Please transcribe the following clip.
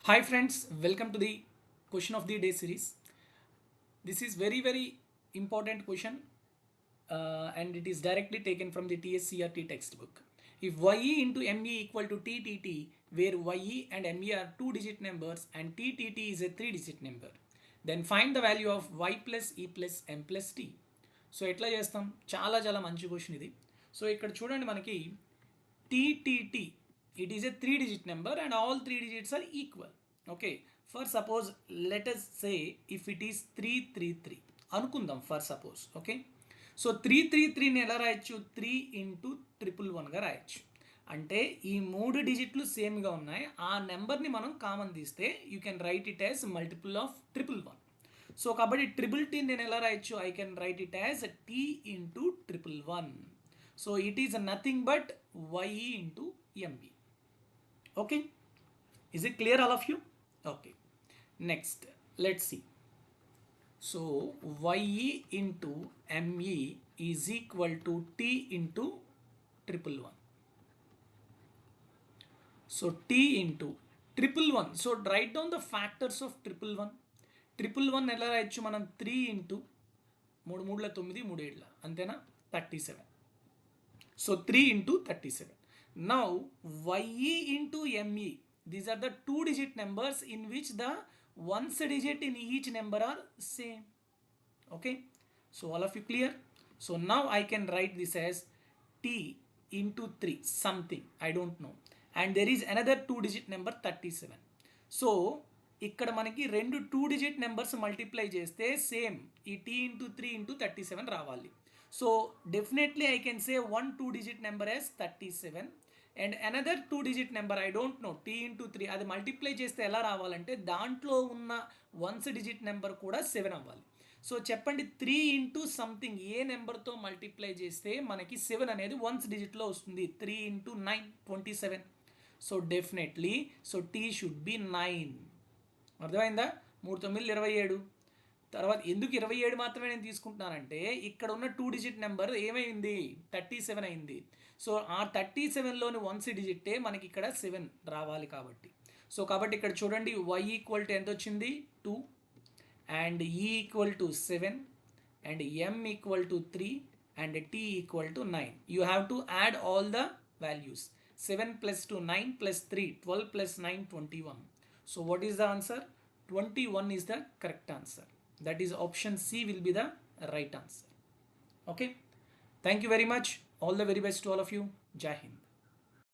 Hi friends, welcome to the question of the day series. This is very important question and it is directly taken from the TSCRT textbook. If YE into ME equal to TTT, where YE and ME are two-digit numbers and TTT is a three-digit number, then find the value of Y plus E plus M plus T. So ఎట్లా చేస్తాం? చాలా మంచి question ఇది. So ఇక్కడ చూడండి మనకి TTT, it is a three-digit number and all three digits are equal. Okay, for suppose let us say if it is 333 అనుకుందాం for suppose. Okay, so 333ని ఎలా రాయొచ్చు? 3 ఇంటూ 111గా రాయొచ్చు. అంటే ఈ మూడు డిజిట్లు సేమ్గా ఉన్నాయి. ఆ నెంబర్ని మనం కామన్ తీస్తే you can write it as multiple of 111. So కాబట్టి ట్రిపుల్ టీ నేను ఎలా రాయొచ్చు? I can write it as T into 111. So it is nothing but YE into ME. Okay, is it clear all of you? Okay, next let's see. So YE into ME is equal to T into 111. So T into 111. So write down the factors of 111. 111 ఎలా రాయొచ్చు మనం? 3 into 3 3ల 9 3 7ల అంతేనా? 37. So 3 into 37. Now YE into ME, these are the two-digit numbers in which the ones digit in each number are same. Okay, so all of you clear? So now I can write this as T into 3 something, I don't know, and there is another two-digit number 37. So ఇక్కడ మనకి రెండు two digit numbers multiply చేస్తే same ఈ T into 3 into 37 రావాలి. So definitely I can say one two digit number as 37 and another two digit number I don't know T into 3 అది multiply చేస్తే ఎలా రావాలంటే దాంట్లో ఉన్న వన్స్ డిజిట్ నెంబర్ కూడా 7 అవ్వాలి. సో చెప్పండి, 3 ఇంటూ సంథింగ్ ఏ నెంబర్తో మల్టిప్లై చేస్తే మనకి 7 అనేది వన్స్ డిజిట్లో వస్తుంది? 3 into 9 27. So definitely so T should be 9. అర్థమైందా? 3 9 27. తర్వాత ఎందుకు 27 మాత్రమే నేను తీసుకుంటున్నానంటే ఇక్కడ ఉన్న టూ డిజిట్ నెంబర్ ఏమైంది? 37 అయింది. సో ఆ 37లోని వన్స్ డిజిట్టే మనకి ఇక్కడ 7 రావాలి కాబట్టి. సో కాబట్టి ఇక్కడ చూడండి Y ఈక్వల్ టు ఎంత వచ్చింది? 2 and E equal to 7 and M equal to 3 and T equal to 9. You have to add all the values. 7 plus 2 9 plus 3 12 plus 9 21. So what is the answer? 21 is the correct answer. That is option C will be the right answer. Okay, thank you very much. All the very best to all of you. Jai Hind.